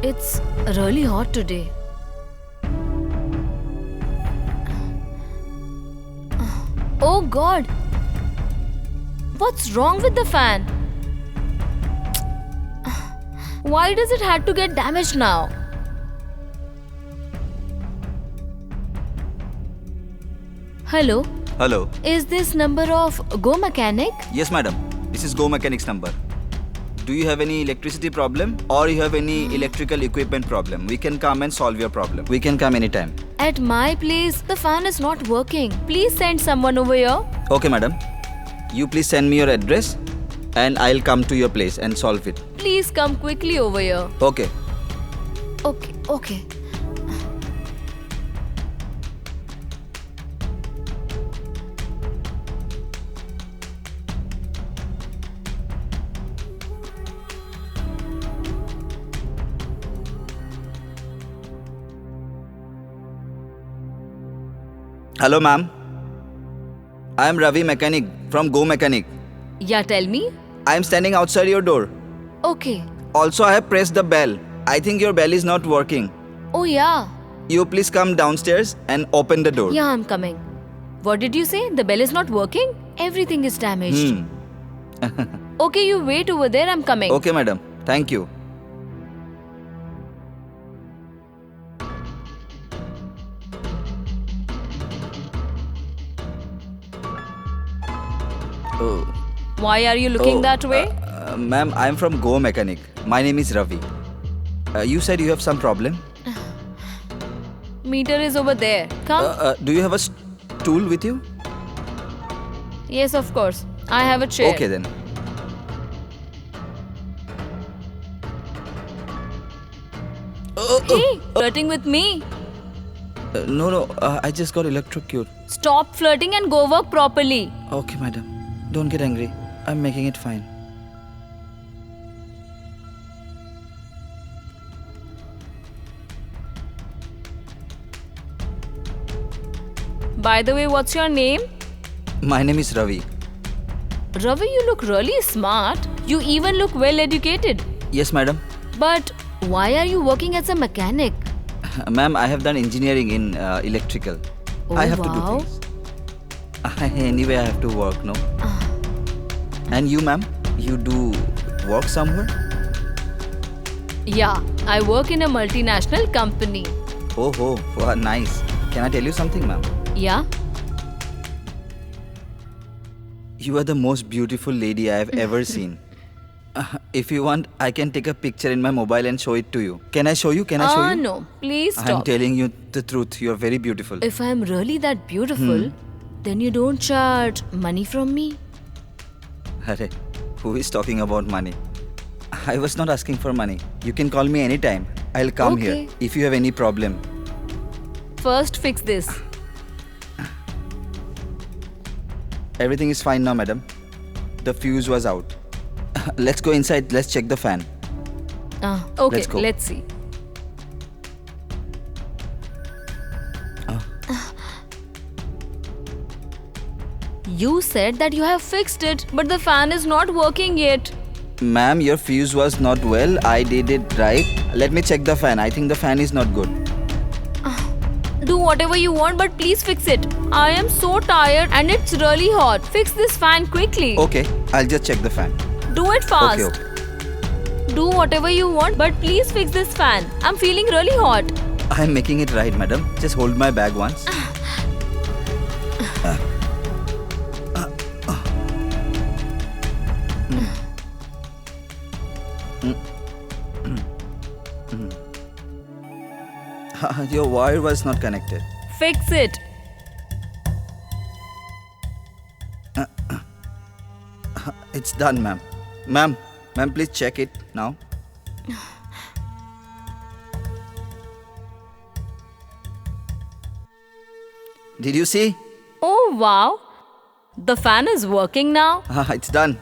It's really hot today. Oh God! What's wrong with the fan? Why does it have to get damaged now? Hello? Hello. Is this number of Go Mechanic? Yes, madam. This is Go Mechanics number. Do you have any electricity problem or you have any electrical equipment problem? We can come and solve your problem. We can come anytime. At my place, the fan is not working. Please send someone over here. Okay, madam. You please send me your address and I'll come to your place and solve it. Please come quickly over here. Okay. Okay. Hello, ma'am. I am Ravi Mechanic from Go Mechanic. Yeah, tell me. I am standing outside your door. Okay. Also, I have pressed the bell. I think your bell is not working. Oh yeah. You please come downstairs and open the door. Yeah, I'm coming. What did you say? The bell is not working? Everything is damaged. Okay, you wait over there. I'm coming. Okay, madam. Thank you. Oh. Why are you looking that way? Ma'am, I am from Go Mechanic. My name is Ravi. You said you have some problem. Meter is over there. Come. Do you have a stool with you? Yes, of course. I have a chair. Okay then. Hey, flirting with me. No, I just got electrocuted. Stop flirting and go work properly. Okay, madam. Don't get angry. I'm making it fine. By the way, what's your name? My name is Ravi. Ravi, you look really smart. You even look well educated. Yes, madam. But why are you working as a mechanic? Ma'am, I have done engineering in electrical. Oh, I have wow. to do things. Anyway, I have to work, no? And you, ma'am? You do work somewhere? Yeah, I work in a multinational company. Oh, wow, nice. Can I tell you something, ma'am? Yeah? You are the most beautiful lady I have ever seen. If you want, I can take a picture in my mobile and show it to you. Can I show you? Can I show you? No. Please stop. I'm telling you the truth. You are very beautiful. If I'm really that beautiful, then you don't charge money from me. Arey, who is talking about money? I was not asking for money. You can call me anytime. I'll come here if you have any problem. First, fix this. Everything is fine now, madam. The fuse was out. Let's go inside. Let's check the fan. Okay, Let's go. let's see. You said that you have fixed it, but the fan is not working yet. Ma'am, your fuse was not well. I did it right. Let me check the fan. I think the fan is not good. Do whatever you want, but please fix it. I am so tired and it's really hot. Fix this fan quickly. Okay, I'll just check the fan. Do it fast. Okay. Do whatever you want, but please fix this fan. I'm feeling really hot. I'm making it right, madam. Just hold my bag once. Your wire was not connected. Fix it. It's done, ma'am. Ma'am, please check it now. Did you see? Oh wow. The fan is working now. It's done.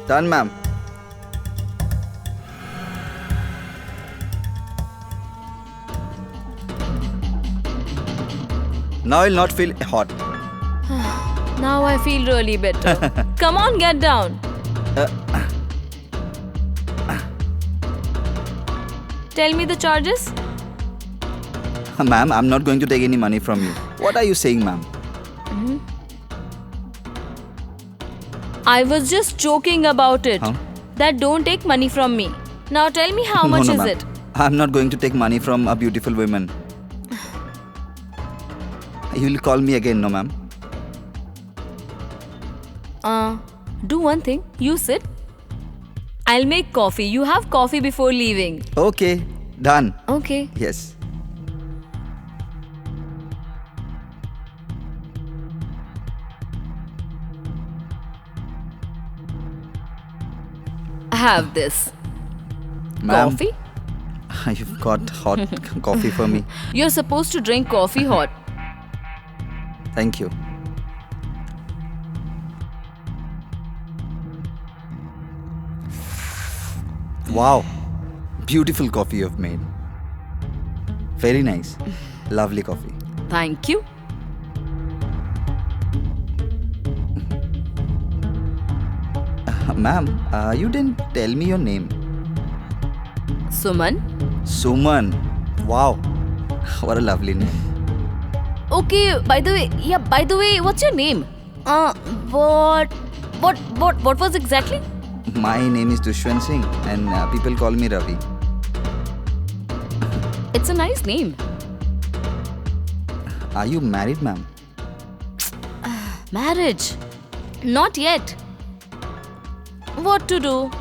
Done, ma'am. Now I'll not feel hot. Now I feel really better. Come on, get down. Tell me the charges. Ma'am, I'm not going to take any money from you. What are you saying, ma'am? I was just joking about it. Huh? That don't take money from me. Now tell me how No, much no, is ma'am. it? I'm not going to take money from a beautiful woman. You will call me again, no, ma'am? Do one thing. You sit. I'll make coffee. You have coffee before leaving. Okay, done. Okay. Yes. Have this. Ma'am, Coffee? you've got hot coffee for me. You're supposed to drink coffee hot. Thank you. Wow, beautiful coffee you've made. Very nice. Lovely coffee. Thank you. Ma'am, you didn't tell me your name. Suman? Suman. Wow, what a lovely name. Okay, by the way, what's your name? What was exactly? My name is Dushwan Singh and people call me Ravi. It's a nice name. Are you married, ma'am? Marriage? Not yet. What to do?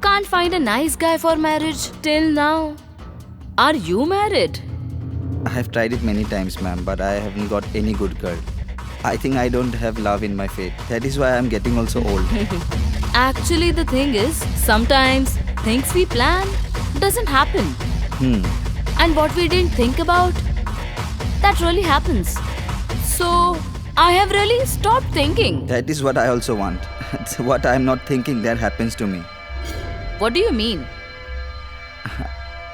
Can't find a nice guy for marriage till now. Are you married? I have tried it many times, ma'am, but I haven't got any good girl. I think I don't have love in my faith. That is why I'm getting also old. Actually, the thing is, sometimes things we plan doesn't happen. And what we didn't think about, that really happens. So, I have really stopped thinking. That is what I also want. What I'm not thinking, that happens to me. What do you mean?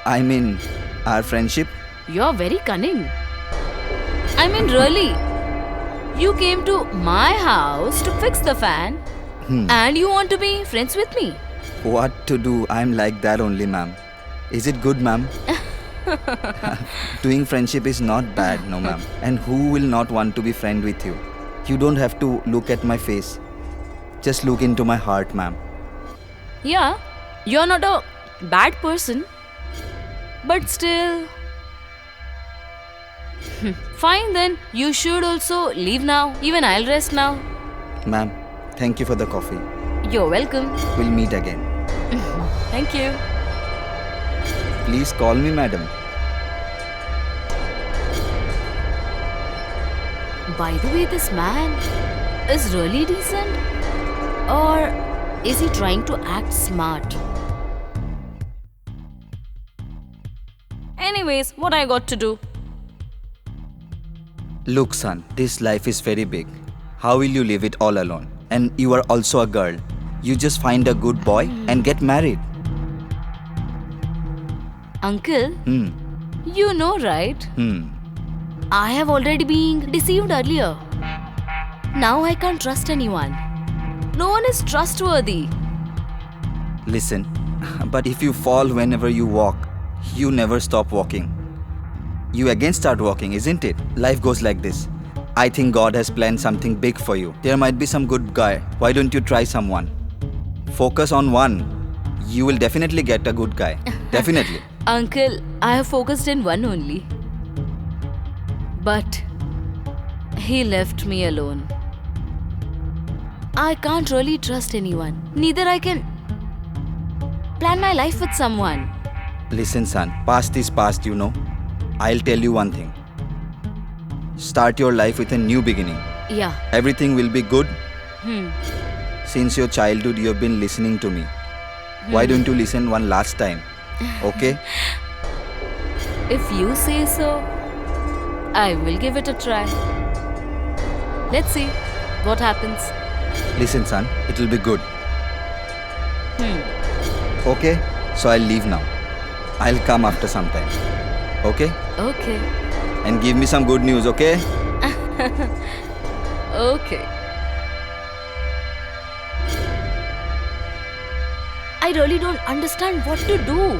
I mean, our friendship. You're very cunning. I mean, really. You came to my house to fix the fan and you want to be friends with me. What to do? I'm like that only, ma'am. Is it good, ma'am? Doing friendship is not bad, no, ma'am. And who will not want to be friend with you? You don't have to look at my face. Just look into my heart, ma'am. Yeah, you're not a bad person. But still... Fine then, you should also leave now. Even I'll rest now. Ma'am, thank you for the coffee. You're welcome. We'll meet again. Thank you. Please call me madam. By the way, this man is really decent? Or is he trying to act smart? Anyways, what I got to do? Look, son, this life is very big. How will you live it all alone? And you are also a girl. You just find a good boy and get married. Uncle, you know, right? I have already been deceived earlier. Now I can't trust anyone. No one is trustworthy. Listen, but if you fall whenever you walk, you never stop walking. You again start walking, isn't it? Life goes like this. I think God has planned something big for you. There might be some good guy. Why don't you try someone? Focus on one. You will definitely get a good guy. Definitely. Uncle, I have focused in one only. But he left me alone. I can't really trust anyone. Neither I can plan my life with someone. Listen, son, past is past, you know. I'll tell you one thing. Start your life with a new beginning. Yeah. Everything will be good. Since your childhood, you have been listening to me. Why don't you listen one last time? Okay? If you say so, I will give it a try. Let's see what happens. Listen, son, it will be good. Okay? So I'll leave now. I'll come after some time. Okay? Okay. And give me some good news, okay? Okay. I really don't understand what to do.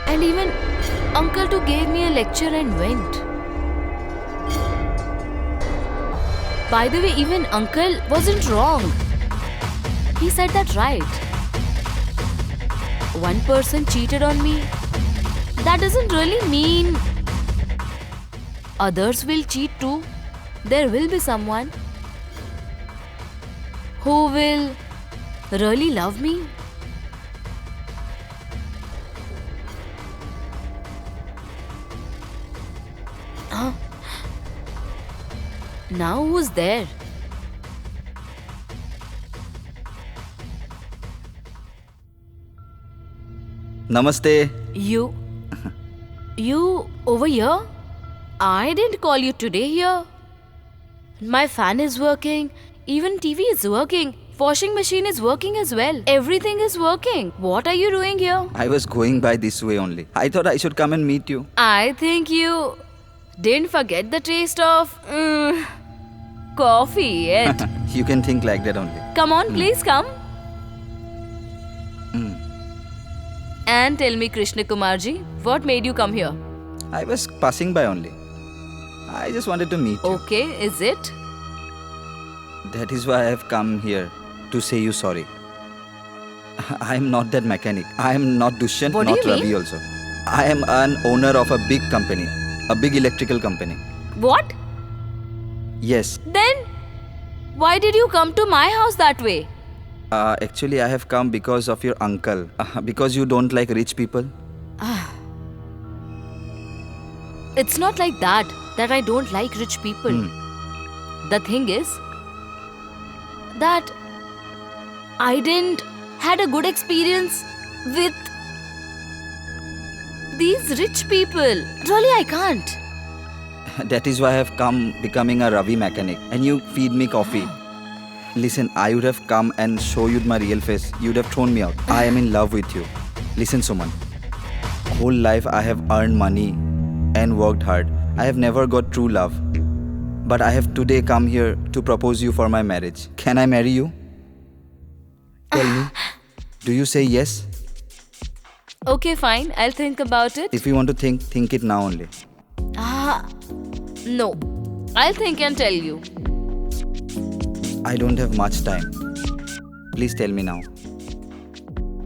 And even uncle too gave me a lecture and went. By the way, even uncle wasn't wrong. He said that right. One person cheated on me. That doesn't really mean others will cheat too. There will be someone who will really love me. Huh? Now who's there? Namaste. You over here? I didn't call you today here. My fan is working, even TV is working, washing machine is working as well. Everything is working. What are you doing here? I was going by this way only. I thought I should come and meet you. I think you didn't forget the taste of coffee yet. You can think like that only. Come on, please come. And tell me, Krishna Kumarji, what made you come here? I was passing by only. I just wanted to meet you. Okay, is it? That is why I have come here to say you sorry. I am not that mechanic. I am not Dushyant, What do not you Ravi mean? also. I am an owner of a big company, a big electrical company. What? Yes, Then why did you come to my house that way? actually I have come because of your uncle. Because you don't like rich people. It's not like that I don't like rich people. The thing is that I didn't had a good experience with these rich people. Really, I can't. That is why I have come becoming a Ravi mechanic. And you feed me coffee. Listen, I would have come and show you my real face. You would have thrown me out. I am in love with you. Listen, Suman. Whole life I have earned money and worked hard. I have never got true love. But I have today come here to propose you for my marriage. Can I marry you? Tell me. Do you say yes? Okay, fine. I'll think about it. If you want to think it now only. No. I'll think and tell you. I don't have much time. Please tell me now.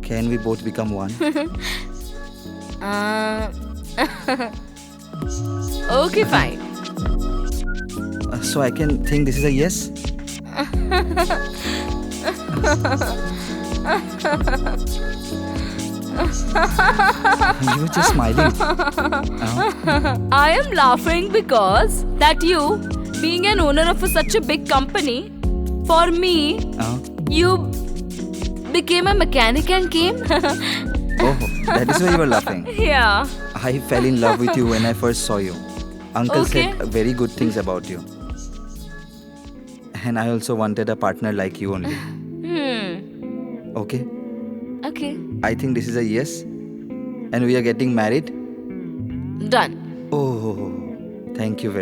Can we both become one? Okay, fine. So I can think this is a yes? You were just smiling. I am laughing because that you, being an owner of such a big company, for me, you became a mechanic and came. Oh, that is why you were laughing. Yeah. I fell in love with you when I first saw you. Uncle Okay. said very good things about you. And I also wanted a partner like you only. Okay? Okay. I think this is a yes. And we are getting married. Done. Oh, thank you very much.